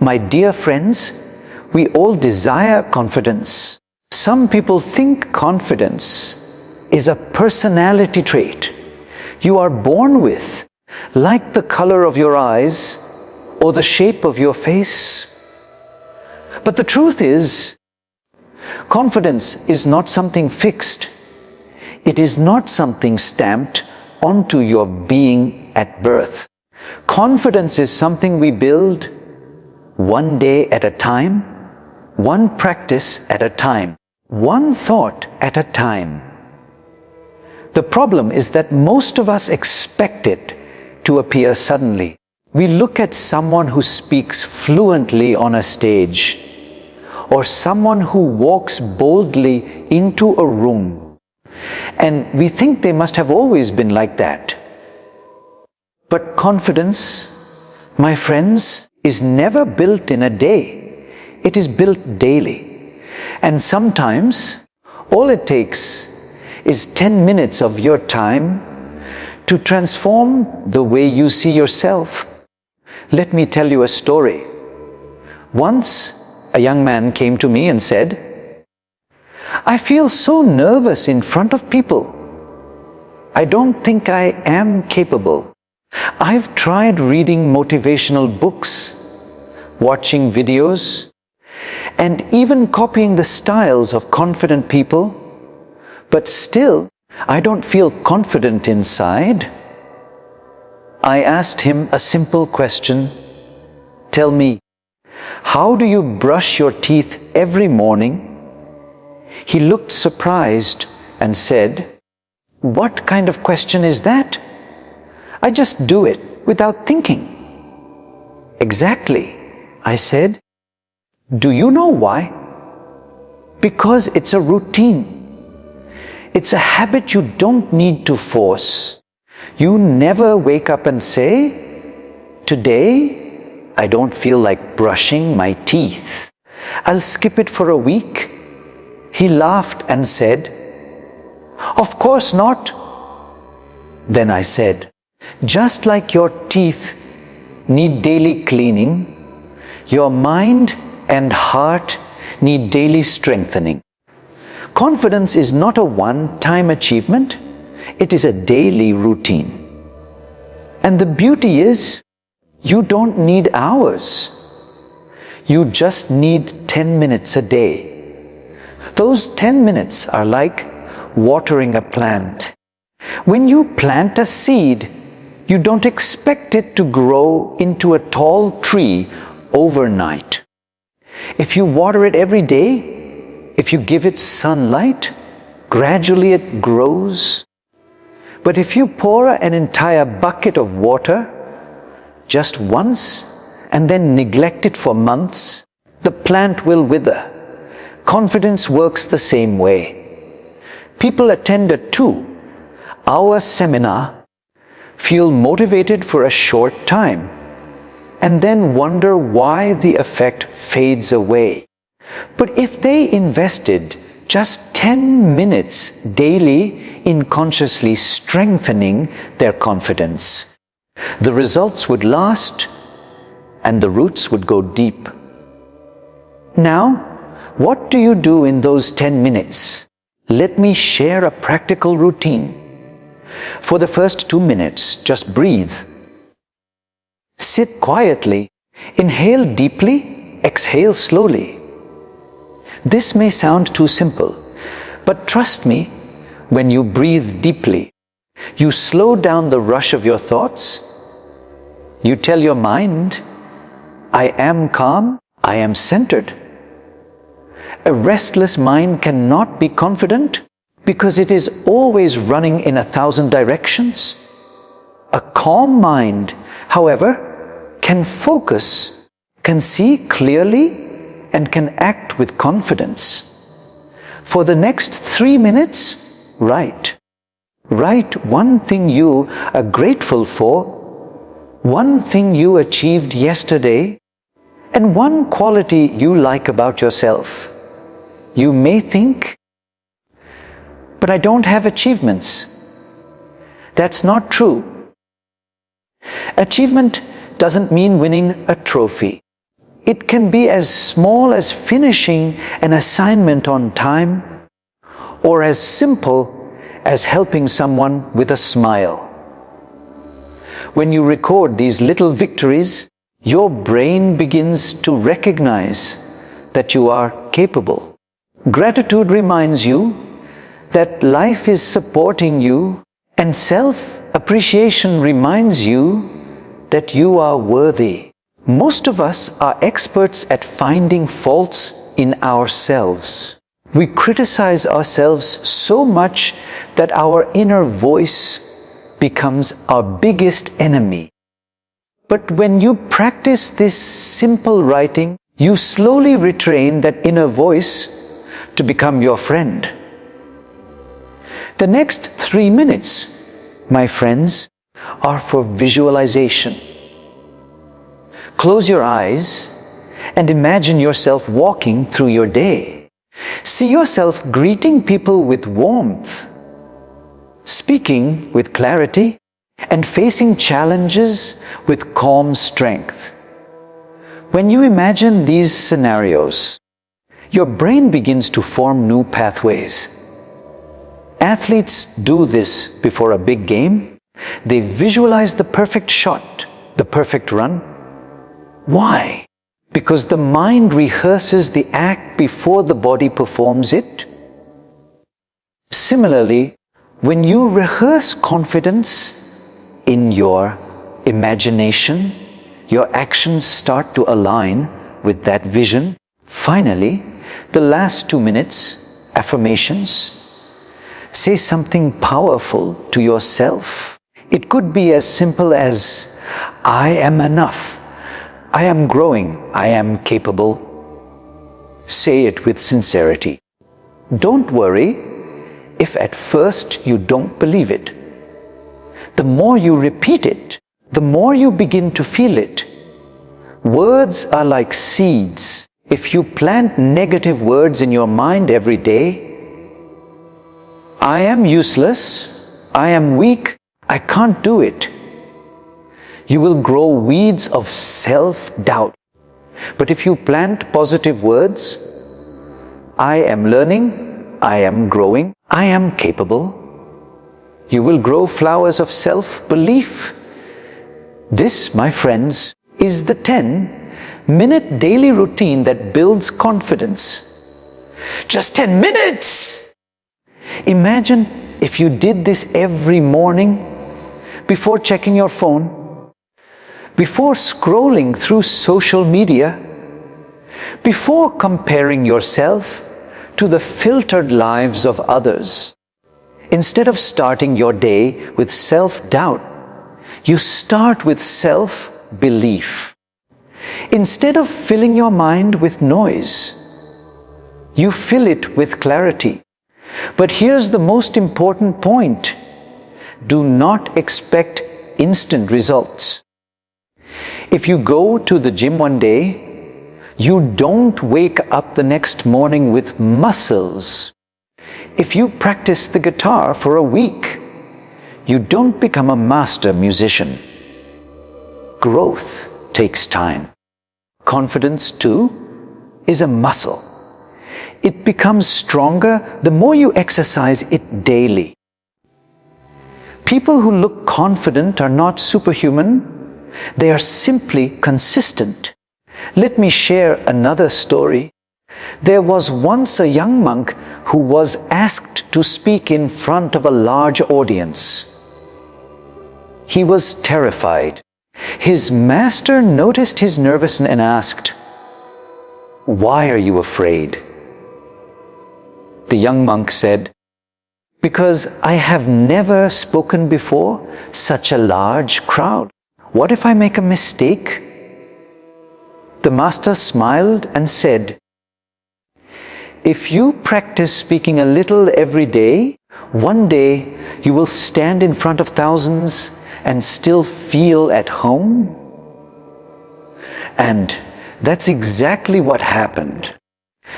My dear friends, we all desire confidence. Some people think confidence is a personality trait you are born with, like the color of your eyes or the shape of your face. But the truth is, confidence is not something fixed. It is not something stamped onto your being at birth. Confidence is something we build one day at a time, one practice at a time, one thought at a time. The problem is that most of us expect it to appear suddenly. We look at someone who speaks fluently on a stage, or someone who walks boldly into a room, and we think they must have always been like that. But confidence, my friends, is never built in a day. It is built daily. And sometimes all it takes is 10 minutes of your time to transform the way you see yourself. Let me tell you a story. Once a young man came to me and said, "I feel so nervous in front of people. I don't think I am capable. I've tried reading motivational books, watching videos, and even copying the styles of confident people, but still I don't feel confident inside." I asked him a simple question. "Tell me, how do you brush your teeth every morning?" He looked surprised and said, "What kind of question is that? I just do it without thinking." "Exactly," I said. "Do you know why? Because it's a routine. It's a habit you don't need to force. You never wake up and say, 'Today, I don't feel like brushing my teeth. I'll skip it for a week.'" He laughed and said, "Of course not." Then I said, "Just like your teeth need daily cleaning, your mind and heart need daily strengthening. Confidence is not a one-time achievement, it is a daily routine. And the beauty is, you don't need hours. You just need 10 minutes a day. Those 10 minutes are like watering a plant. When you plant a seed, you don't expect it to grow into a tall tree overnight. If you water it every day, if you give it sunlight, gradually it grows. But if you pour an entire bucket of water just once and then neglect it for months, the plant will wither. Confidence works the same way. People attend a 2-hour seminar, feel motivated for a short time, and then wonder why the effect fades away. But if they invested just 10 minutes daily in consciously strengthening their confidence, the results would last and the roots would go deep. Now, what do you do in those 10 minutes? Let me share a practical routine. For the first 2 minutes, just breathe. Sit quietly, inhale deeply, exhale slowly. This may sound too simple, but trust me, when you breathe deeply, you slow down the rush of your thoughts. You tell your mind, "I am calm, I am centered." A restless mind cannot be confident because it is always running in 1,000 directions. A calm mind, however, can focus, can see clearly, and can act with confidence. For the next 3 minutes, write. Write one thing you are grateful for, one thing you achieved yesterday, and one quality you like about yourself. You may think, "But I don't have achievements." That's not true. Achievement doesn't mean winning a trophy. It can be as small as finishing an assignment on time, or as simple as helping someone with a smile. When you record these little victories, your brain begins to recognize that you are capable. Gratitude reminds you that life is supporting you, and self-appreciation reminds you that you are worthy. Most of us are experts at finding faults in ourselves. We criticize ourselves so much that our inner voice becomes our biggest enemy. But when you practice this simple writing, you slowly retrain that inner voice to become your friend. The next 3 minutes, my friends, are for visualization. Close your eyes and imagine yourself walking through your day. See yourself greeting people with warmth, speaking with clarity, and facing challenges with calm strength. When you imagine these scenarios, your brain begins to form new pathways. Athletes do this before a big game. They visualize the perfect shot, the perfect run. Why? Because the mind rehearses the act before the body performs it. Similarly, when you rehearse confidence in your imagination, your actions start to align with that vision. Finally, the last 2 minutes, affirmations. Say something powerful to yourself. It could be as simple as, I am enough, I am growing, I am capable. Say it with sincerity. Don't worry if at first you don't believe it. The more you repeat it, the more you begin to feel it. Words are like seeds. If you plant negative words in your mind every day, I am useless, I am weak, I can't do it, you will grow weeds of self-doubt. But if you plant positive words, I am learning, I am growing, I am capable, you will grow flowers of self-belief. This, my friends, is the 10-minute daily routine that builds confidence. Just 10 minutes! Imagine if you did this every morning, before checking your phone, before scrolling through social media, before comparing yourself to the filtered lives of others. Instead of starting your day with self-doubt, you start with self-belief. Instead of filling your mind with noise, you fill it with clarity. But here's the most important point. Do not expect instant results. If you go to the gym one day, you don't wake up the next morning with muscles. If you practice the guitar for a week, you don't become a master musician. Growth takes time. Confidence, too, is a muscle. It becomes stronger the more you exercise it daily. People who look confident are not superhuman. They are simply consistent. Let me share another story. There was once a young monk who was asked to speak in front of a large audience. He was terrified. His master noticed his nervousness and asked, "Why are you afraid?" The young monk said, "Because I have never spoken before such a large crowd. What if I make a mistake?" The master smiled and said, "If you practice speaking a little every day, one day you will stand in front of thousands and still feel at home." And that's exactly what happened.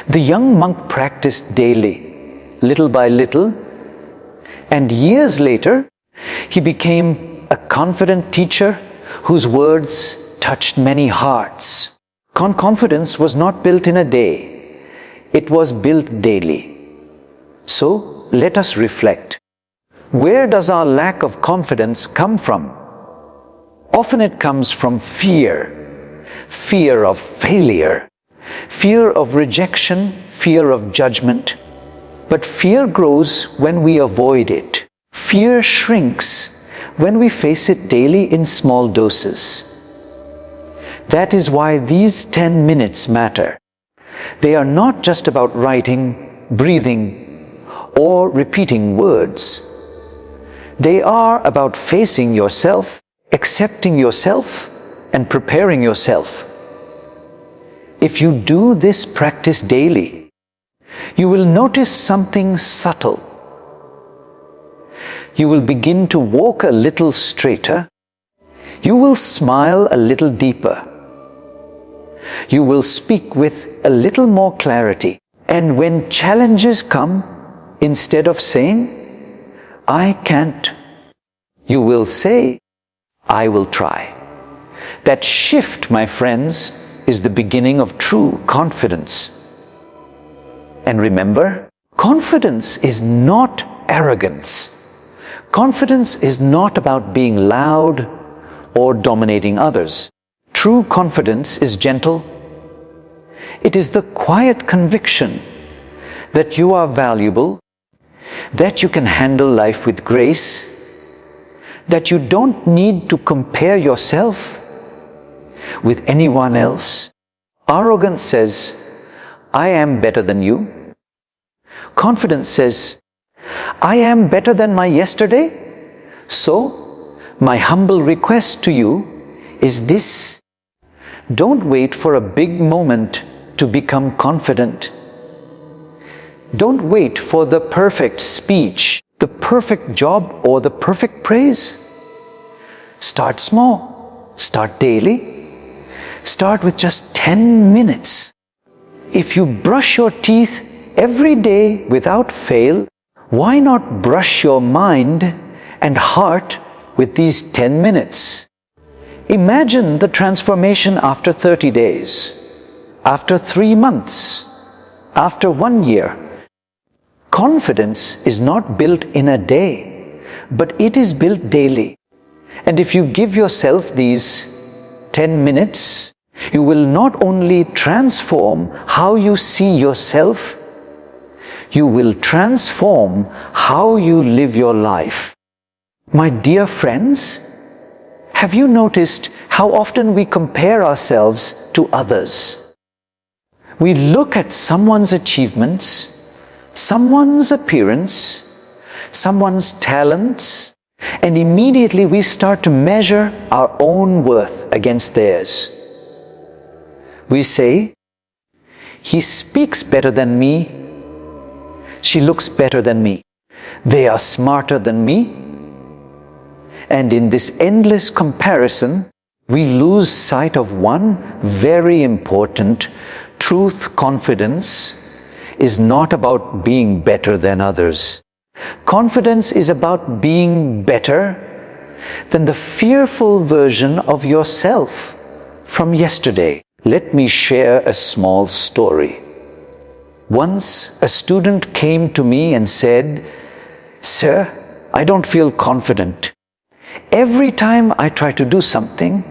The young monk practiced daily, little by little, and years later, he became a confident teacher whose words touched many hearts. Confidence was not built in a day. It was built daily. So let us reflect. Where does our lack of confidence come from? Often it comes from fear. Fear of failure. Fear of rejection. Fear of judgment. But fear grows when we avoid it. Fear shrinks when we face it daily in small doses. That is why these 10 minutes matter. They are not just about writing, breathing, or repeating words. They are about facing yourself, accepting yourself, and preparing yourself. If you do this practice daily, you will notice something subtle. You will begin to walk a little straighter. You will smile a little deeper. You will speak with a little more clarity. And when challenges come, instead of saying, "I can't," you will say, "I will try." That shift, my friends, is the beginning of true confidence. And remember, confidence is not arrogance. Confidence is not about being loud or dominating others. True confidence is gentle. It is the quiet conviction that you are valuable, that you can handle life with grace, that you don't need to compare yourself with anyone else. Arrogance says, "I am better than you." Confidence says, "I am better than my yesterday." So, my humble request to you is this: don't wait for a big moment to become confident. Don't wait for the perfect speech, the perfect job, or the perfect praise. Start small. Start daily. Start with just 10 minutes. If you brush your teeth every day without fail, why not brush your mind and heart with these 10 minutes? Imagine the transformation after 30 days, after 3 months, after 1 year. Confidence is not built in a day, but it is built daily. And if you give yourself these 10 minutes, you will not only transform how you see yourself, you will transform how you live your life. My dear friends, have you noticed how often we compare ourselves to others? We look at someone's achievements, someone's appearance, someone's talents, and immediately we start to measure our own worth against theirs. We say, "He speaks better than me. She looks better than me. They are smarter than me." And in this endless comparison, we lose sight of one very important truth. Confidence is not about being better than others. Confidence is about being better than the fearful version of yourself from yesterday. Let me share a small story. Once a student came to me and said, "Sir, I don't feel confident. Every time I try to do something,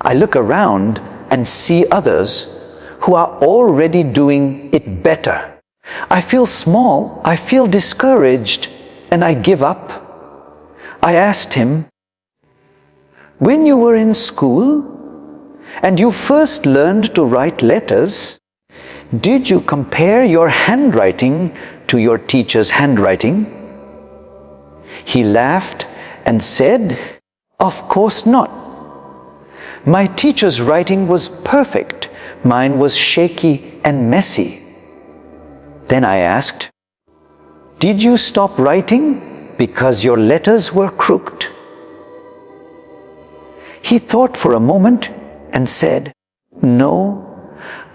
I look around and see others who are already doing it better. I feel small, I feel discouraged, and I give up." I asked him, "When you were in school and you first learned to write letters, did you compare your handwriting to your teacher's handwriting?" He laughed and said, "Of course not. My teacher's writing was perfect. Mine was shaky and messy." Then I asked, "Did you stop writing because your letters were crooked?" He thought for a moment and said, "No,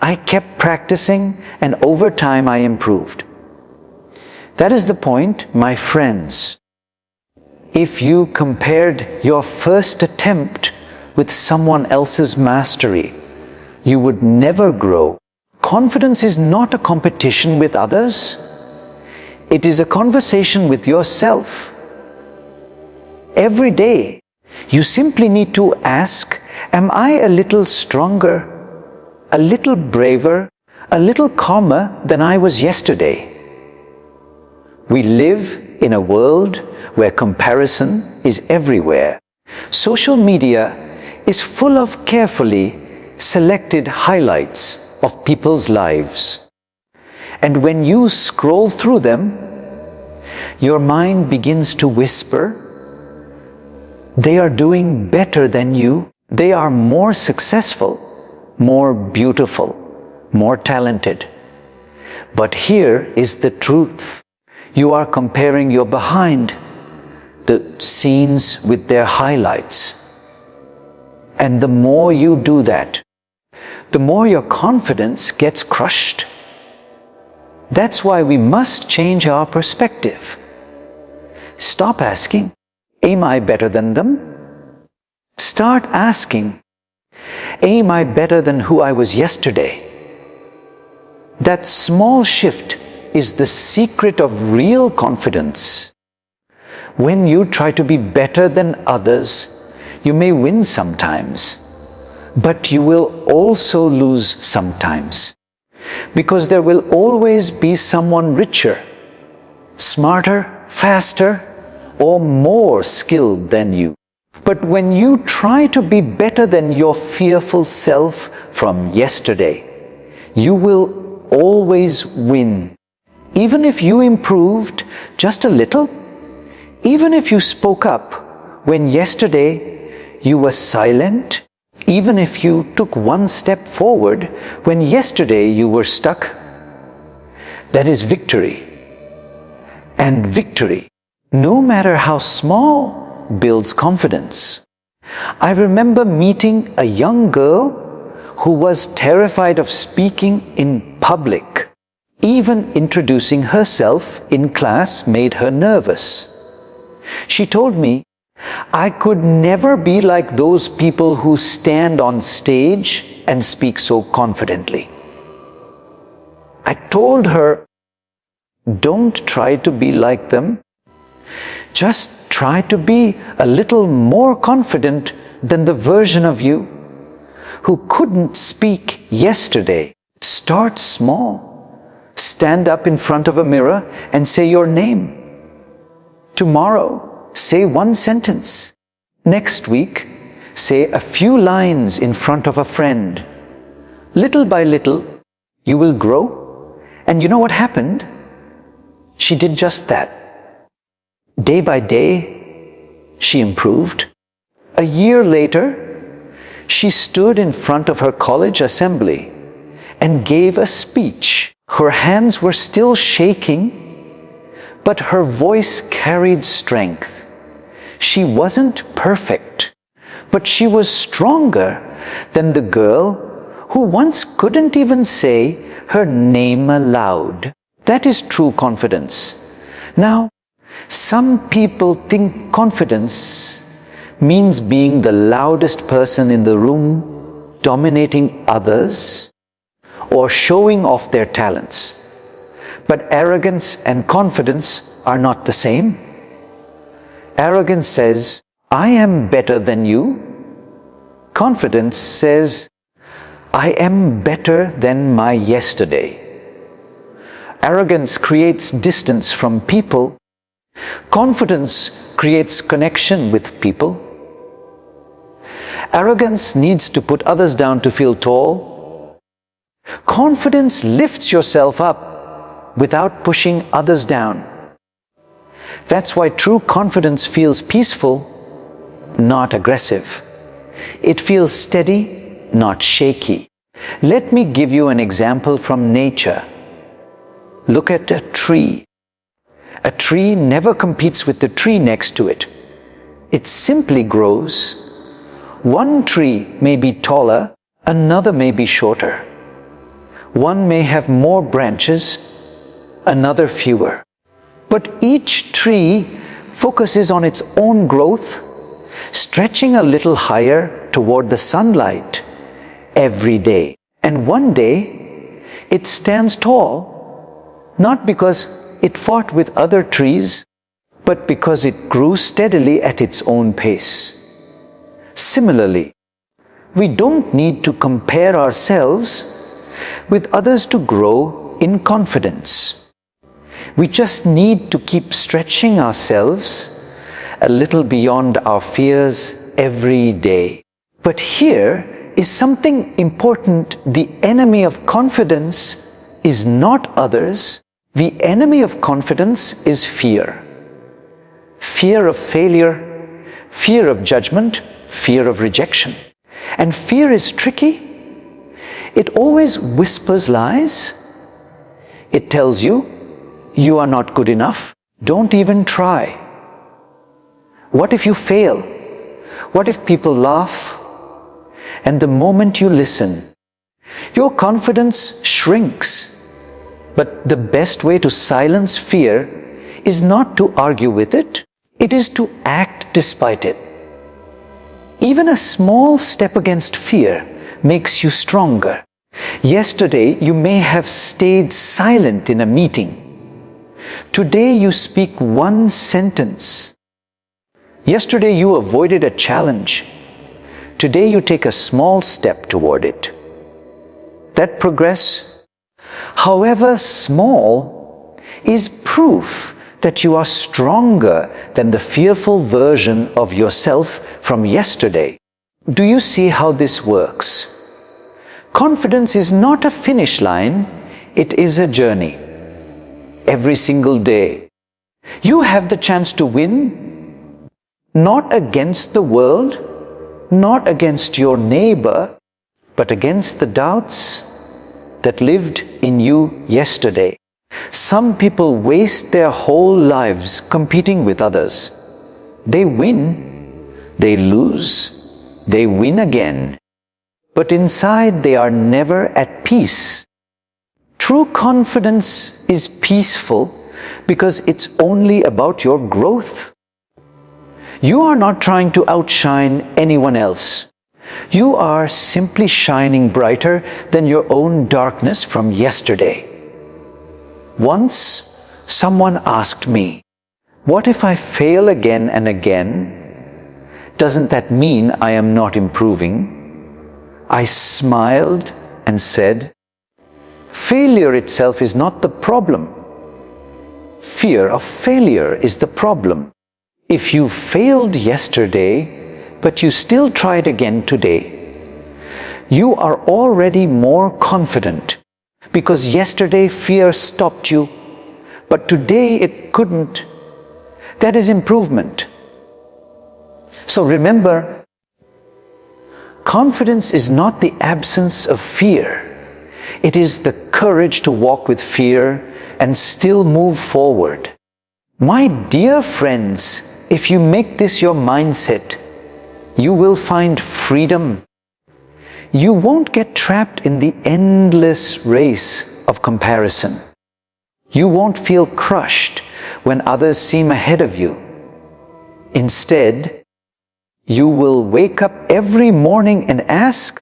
I kept practicing and over time I improved." That is the point, my friends. If you compared your first attempt with someone else's mastery, you would never grow. Confidence is not a competition with others. It is a conversation with yourself. Every day, you simply need to ask, am I a little stronger, a little braver, a little calmer than I was yesterday? We live in a world where comparison is everywhere. Social media is full of carefully selected highlights of people's lives. And when you scroll through them, your mind begins to whisper, they are doing better than you. They are more successful, more beautiful, more talented. But here is the truth. You are comparing your behind the scenes with their highlights. And the more you do that, the more your confidence gets crushed. That's why we must change our perspective. Stop asking, am I better than them? Start asking, am I better than who I was yesterday? That small shift is the secret of real confidence. When you try to be better than others, you may win sometimes, but you will also lose sometimes, because there will always be someone richer, smarter, faster, or more skilled than you. But when you try to be better than your fearful self from yesterday, you will always win. Even if you improved just a little, even if you spoke up when yesterday you were silent, even if you took one step forward when yesterday you were stuck, that is victory. And victory, no matter how small, builds confidence. I remember meeting a young girl who was terrified of speaking in public. Even introducing herself in class made her nervous. She told me, I could never be like those people who stand on stage and speak so confidently. I told her, don't try to be like them. Just try to be a little more confident than the version of you who couldn't speak yesterday. Start small. Stand up in front of a mirror and say your name. Tomorrow, say one sentence. Next week, say a few lines in front of a friend. Little by little, you will grow. And you know what happened? She did just that. Day by day, she improved. A year later, she stood in front of her college assembly and gave a speech. Her hands were still shaking, but her voice carried strength. She wasn't perfect, but she was stronger than the girl who once couldn't even say her name aloud. That is true confidence. Now, some people think confidence means being the loudest person in the room, dominating others, or showing off their talents. But arrogance and confidence are not the same. Arrogance says, I am better than you. Confidence says, I am better than my yesterday. Arrogance creates distance from people. Confidence creates connection with people. Arrogance needs to put others down to feel tall. Confidence lifts yourself up without pushing others down. That's why true confidence feels peaceful, not aggressive. It feels steady, not shaky. Let me give you an example from nature. Look at a tree. A tree never competes with the tree next to it. It simply grows. One tree may be taller, another may be shorter. One may have more branches, another fewer. But each tree focuses on its own growth, stretching a little higher toward the sunlight every day. And one day, it stands tall, not because it fought with other trees, but because it grew steadily at its own pace. Similarly, we don't need to compare ourselves with others to grow in confidence. We just need to keep stretching ourselves a little beyond our fears every day. But here is something important. The enemy of confidence is not others. The enemy of confidence is fear. Fear of failure, fear of judgment, fear of rejection. And fear is tricky. It always whispers lies. It tells you, you are not good enough. Don't even try. What if you fail? What if people laugh? And the moment you listen, your confidence shrinks. But the best way to silence fear is not to argue with it. It is to act despite it. Even a small step against fear makes you stronger. Yesterday, you may have stayed silent in a meeting. Today, you speak one sentence. Yesterday, you avoided a challenge. Today, you take a small step toward it. That progress, however small, is proof that you are stronger than the fearful version of yourself from yesterday. Do you see how this works? Confidence is not a finish line, it is a journey. Every single day, you have the chance to win, not against the world, not against your neighbor, but against the doubts that lived in you yesterday. Some people waste their whole lives competing with others. They win, they lose, they win again. But inside they are never at peace. True confidence is peaceful because it's only about your growth. You are not trying to outshine anyone else. You are simply shining brighter than your own darkness from yesterday. Once, someone asked me, what if I fail again and again? Doesn't that mean I am not improving? I smiled and said, failure itself is not the problem. Fear of failure is the problem. If you failed yesterday, but you still tried again today, you are already more confident. Because yesterday fear stopped you, but today it couldn't. That is improvement. So remember, confidence is not the absence of fear. It is the courage to walk with fear and still move forward. My dear friends, if you make this your mindset, you will find freedom. You won't get trapped in the endless race of comparison. You won't feel crushed when others seem ahead of you. Instead, you will wake up every morning and ask,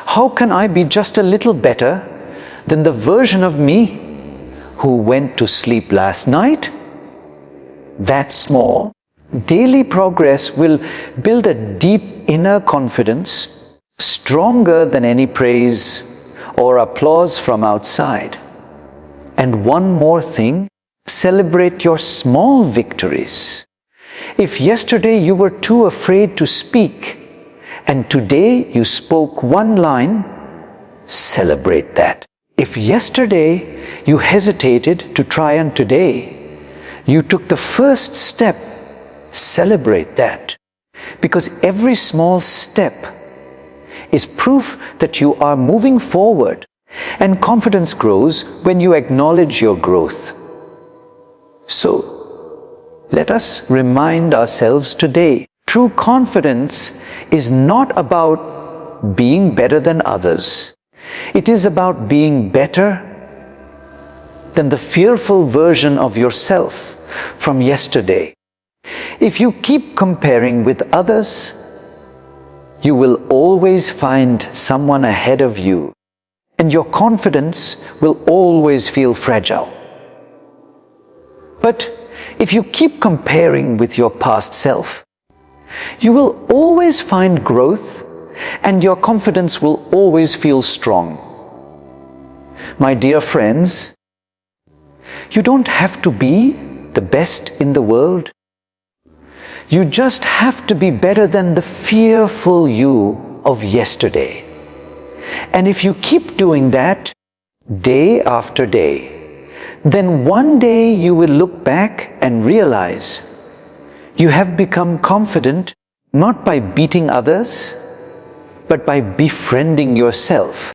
how can I be just a little better than the version of me who went to sleep last night? That small, daily progress will build a deep inner confidence, stronger than any praise or applause from outside. And one more thing, celebrate your small victories. If yesterday you were too afraid to speak, and today you spoke one line, celebrate that. If yesterday you hesitated to try and today you took the first step, celebrate that. Because every small step is proof that you are moving forward, and confidence grows when you acknowledge your growth. So, let us remind ourselves today, true confidence is not about being better than others. It is about being better than the fearful version of yourself from yesterday. If you keep comparing with others, you will always find someone ahead of you, and your confidence will always feel fragile. But if you keep comparing with your past self, you will always find growth, and your confidence will always feel strong. My dear friends, you don't have to be the best in the world. You just have to be better than the fearful you of yesterday. And if you keep doing that day after day, then one day you will look back and realize you have become confident not by beating others, but by befriending yourself.